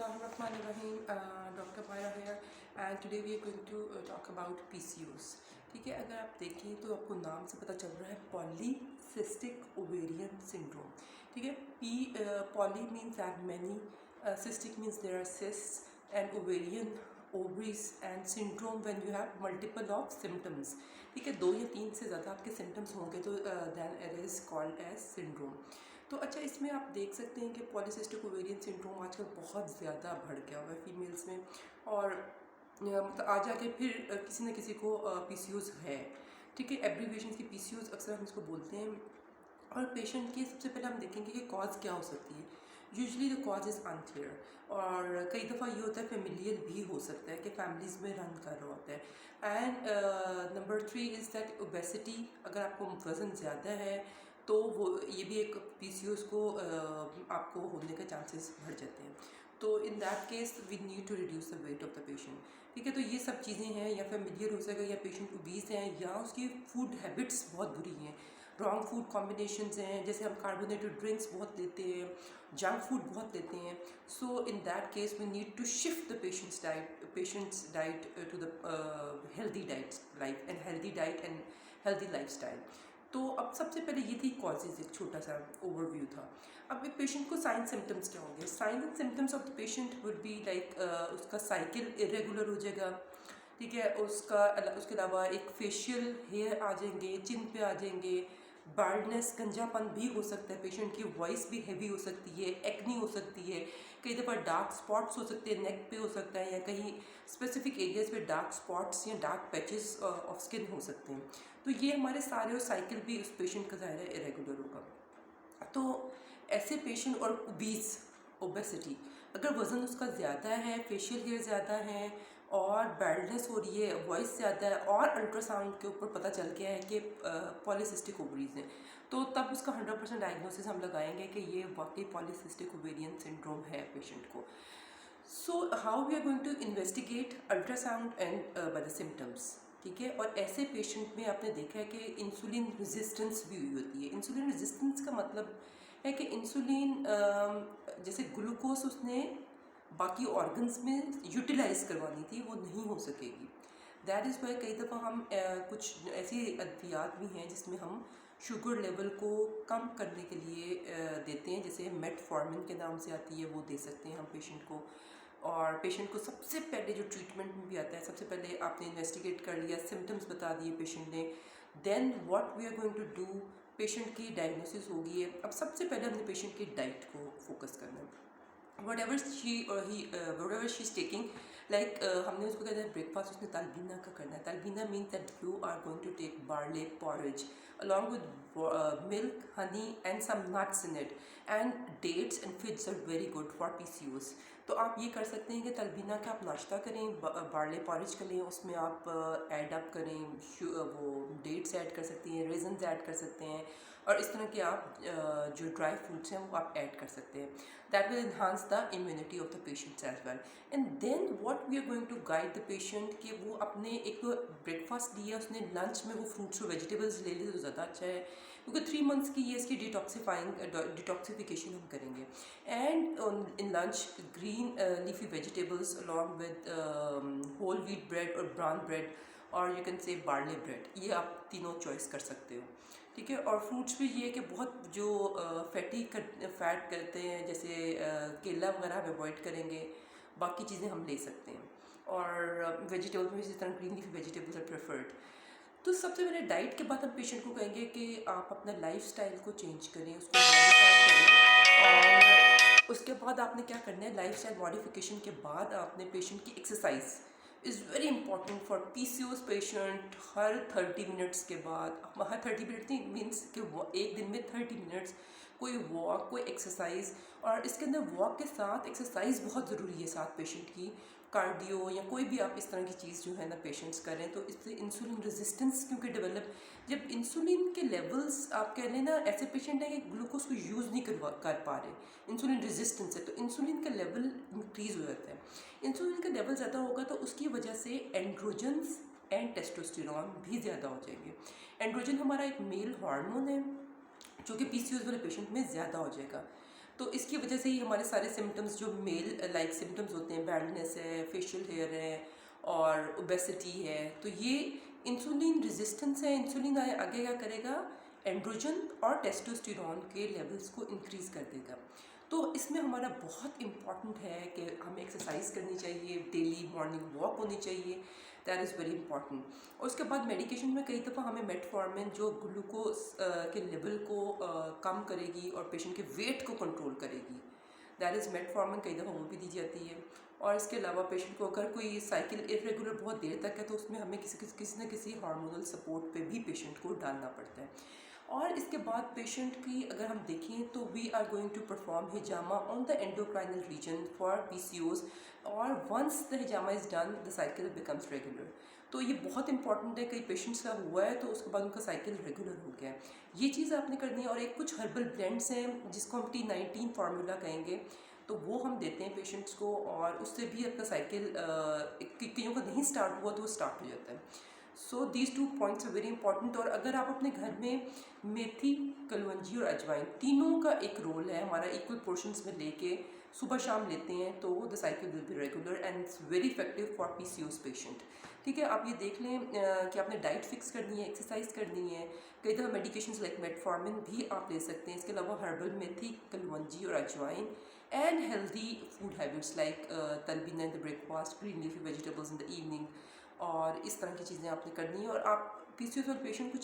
Bismillahirrahmanirrahim. Dr. Maya here and today we are going to talk about PCOS. ठीक है, अगर आप देखें तो आपको नाम से पता चल रहा है पॉलीसिस्टिक ओवेरियन सिंड्रोम. ठीक है, poly means that many, cystic means there are cysts, and ovarian ovaries, and syndrome when you have multiple of symptoms. ठीक है, 2 या 3 से ज़्यादा आपके symptoms होंगे तो then it is called as syndrome. तो अच्छा, इसमें आप देख सकते हैं कि पॉलीसिस्टिक ओवेरियन सिंड्रोम आजकल बहुत ज़्यादा बढ़ गया हुआ है फीमेल्स में, और मतलब आ जाके फिर किसी न किसी को पीसीओस है. ठीक है, एब्रीविएशन की पीसीओस अक्सर हम इसको बोलते हैं. और पेशेंट की सबसे पहले हम देखेंगे कि कॉज क्या हो सकती है. Usually the cause is unclear, और कई दफ़ा ये होता है फेमिलियल भी हो सकता है कि फैमिलीज़ में रन कर रहा होता है. And number 3 is that obesity. अगर आपको वज़न ज़्यादा है तो वो ये भी एक पीसीओएस को आपको होने के चांसेस बढ़ जाते हैं. तो in that case we need to reduce the weight of the patient. ठीक है, तो ये सब चीज़ें हैं, या फेमिलियर हो सकेगा, या पेशेंट ओबीस हैं, या उसकी फूड हैबिट्स बहुत बुरी हैं, रॉन्ग फूड कॉम्बिनेशंस हैं, जैसे हम कार्बोनेटेड ड्रिंक्स बहुत लेते हैं, जंक फूड बहुत लेते हैं. So in that case we need to shift the patient's diet to the healthy diet life and healthy lifestyle. तो अब सबसे पहले ये थी कॉजेज़, एक छोटा सा ओवरव्यू था. अब एक पेशेंट को साइन सिम्टम्स क्या होंगे. Sign and symptoms of the patient would be like उसका साइकिल इरेगुलर हो जाएगा. ठीक है, उसके अलावा एक फेशियल हेयर आ जाएंगे, चिन पे आ जाएंगे, बार्डनेस, गंजापन भी हो सकता है, पेशेंट की वॉइस भी हैवी हो सकती है, एक्नी हो सकती है, कई दफ़ा डार्क स्पॉट्स हो सकते हैं, नेक पे हो सकता है, या कहीं स्पेसिफिक एरियाज़ पे डार्क स्पॉट्स या डार्क पैचेस ऑफ स्किन हो सकते हैं. तो ये हमारे सारे, और साइकिल भी उस पेशेंट का ज़ाहिर है इरेगुलर होगा. तो ऐसे पेशेंट, और ओबेसिटी, अगर वज़न उसका ज़्यादा है, फेशियल हेयर ज़्यादा है, और बैल्डनेस हो रही है, वॉइस ज़्यादा है, और अल्ट्रासाउंड के ऊपर पता चल गया है कि पॉलीसिस्टिक ओवरीज हैं, तो तब उसका 100% डायग्नोसिस हम लगाएंगे कि ये वाकई पॉलीसिस्टिक ओवेरियन सिंड्रोम है पेशेंट को. So how we are going to investigate ultrasound and by the symptoms. ठीक है, और ऐसे पेशेंट में आपने देखा है कि इंसुलिन रेजिस्टेंस भी हुई होती है. इंसुलिन रेजिस्टेंस का मतलब है कि इंसुलिन जैसे ग्लूकोज उसने बाकी ऑर्गन्स में यूटिलाइज करवानी थी, वो नहीं हो सकेगी. दैट इज़ वाई कई दफ़ा हम कुछ ऐसी अद्वियात भी हैं जिसमें हम शुगर लेवल को कम करने के लिए देते हैं, जैसे मेटफॉर्मिन के नाम से आती है, वो दे सकते हैं हम पेशेंट को. और पेशेंट को सबसे पहले जो ट्रीटमेंट में भी आता है, सबसे पहले आपने इन्वेस्टिगेट कर लिया, सिम्टम्स बता दिए पेशेंट ने, then what we are going to do, patient की डायग्नोसिस होगी है. अब सबसे पहले हमने पेशेंट की डाइट को फोकस करना है. whatever she is taking, like हमने उसको कहते हैं ब्रेकफास्ट, उसने तलबीना का करना है. तलबीना means that you are going to take barley porridge along with milk, honey and some nuts in it, and dates and figs are very good for PCOS. तो आप ये कर सकते हैं कि तलबीना का आप नाश्ता करें, बार्ले पॉरिज करें, उसमें आप ऐड अप करें, वो डेट्स ऐड कर सकती हैं, रेजन्स ऐड कर सकते हैं, और इस तरह के आप जो ड्राई फ्रूट्स हैं वो आप ऐड कर सकते हैं. That will enhance the immunity of the patients as well. And then what we are going to guide the patient कि वो अपने, एक तो ब्रेकफास्ट लिया उसने, लंच में वो फ्रूट्स और वेजिटेबल्स ले ली तो ज़्यादा अच्छा है, क्योंकि 3 मंथ्स की ये इसकी डिटॉक्सिफिकेशन हम करेंगे. And in lunch green leafy vegetables along with whole wheat bread और ब्राउन ब्रेड, और you can say barley bread, ये आप तीनों चॉइस कर सकते हो. ठीक है, और फ्रूट्स भी ये है कि बहुत जो फैट करते हैं, जैसे केला वगैरह हम अवॉइड करेंगे, बाकी चीज़ें हम ले सकते हैं. और वेजिटेबल में इसी तरह green leafy vegetables are preferred. तो सबसे पहले डाइट के बाद हम पेशेंट को कहेंगे कि आप अपना लाइफस्टाइल को चेंज करें, उसको मॉडिफाई करें. और उसके बाद आपने क्या करना है, लाइफस्टाइल मॉडिफिकेशन के बाद आपने पेशेंट की exercise is very important for PCOS patient. Her 30 minutes के बाद, हर 30 मिनट नहीं, मीन्स कि एक दिन में 30 मिनट्स कोई वॉक, कोई एक्सरसाइज, और इसके अंदर वॉक के साथ एक्सरसाइज बहुत ज़रूरी है साथ पेशेंट की. कार्डियो या कोई भी आप इस तरह की चीज़ जो है ना पेशेंट्स करें, तो इससे इंसुलिन रेजिस्टेंस क्योंकि डेवलप, जब इंसुलिन के लेवल्स आप कह लें ना, ऐसे पेशेंट हैं कि ग्लूकोज को यूज़ नहीं कर पा रहे, इंसुलिन रेजिस्टेंस है, तो इंसुलिन का लेवल इंक्रीज़ हो जाता है. इंसुलिन का लेवल ज़्यादा होगा तो उसकी वजह से एंड्रोजन्स एंड टेस्टोस्टेरॉन भी ज़्यादा हो जाएंगे. एंड्रोजन हमारा एक मेल हार्मोन है जो कि पीसीओएस वाले पेशेंट में ज़्यादा हो जाएगा. तो इसकी वजह से ही हमारे सारे सिम्टम्स जो मेल लाइक सिम्टम्स होते हैं, बैडनेस है, फेशियल हेयर है और ओबेसिटी है, तो ये इंसुलिन रेजिस्टेंस है। इंसुलिन आगे क्या करेगा, एंड्रोजन और टेस्टोस्टेरोन के लेवल्स को इंक्रीज़ कर देगा। तो इसमें हमारा बहुत इम्पॉर्टेंट है कि हमें एक्सरसाइज करनी चाहिए, डेली मॉर्निंग वॉक होनी चाहिए, दैट इज़ वेरी इंपॉर्टेंट। और उसके बाद मेडिकेशन में कई दफ़ा हमें मेटफॉर्मिन जो ग्लूकोज के लेवल को कम करेगी और पेशेंट के वेट को कंट्रोल करेगी, दैट इज़ मेटफॉर्मिन, कई दफ़ा वो भी दी जाती है। और इसके अलावा पेशेंट को अगर कोई साइकिल इरेगुलर बहुत देर तक है तो उसमें हमें किसी न किसी हार्मोनल सपोर्ट पे भी पेशेंट को डालना पड़ता है। और इसके बाद पेशेंट की अगर हम देखें तो we are going to perform हिजामा on the endocrinal region for PCOS, और वंस द हिजामा is done the cycle becomes regular. तो ये बहुत इंपॉर्टेंट है, कई पेशेंट्स का हुआ है तो उसके बाद उनका साइकिल रेगुलर हो गया है, ये चीज़ आपने करनी है। और एक कुछ हर्बल ब्लेंड्स हैं जिसको हम T19 फार्मूला कहेंगे, तो वो हम देते हैं पेशेंट्स को, और उससे भी अपना साइकिल कईयों का नहीं स्टार्ट हुआ तो वो स्टार्ट हो जाता है। So these 2 points are very important. और अगर आप अपने घर में मेथी, कलवंजी और अजवाइन तीनों का एक रोल है हमारा, इक्वल पोर्शंस में लेके सुबह शाम लेते हैं तो the cycle will be regular and it's very effective for PCOS patient. ठीक है, आप ये देख लें कि आपने डाइट फिक्स करनी है, एक्सरसाइज करनी है, कई दफ़ा मेडिकेशंस लाइक मेटफॉर्मिन भी आप ले सकते हैं। इसके अलावा हर्बल मेथी, कलवंजी और अजवाइन, and healthy food habits like तलबीना in the breakfast, green leafy vegetables in the evening, और इस तरह की चीज़ें आपने करनी है। और आप पीसीओएस वाले पेशेंट को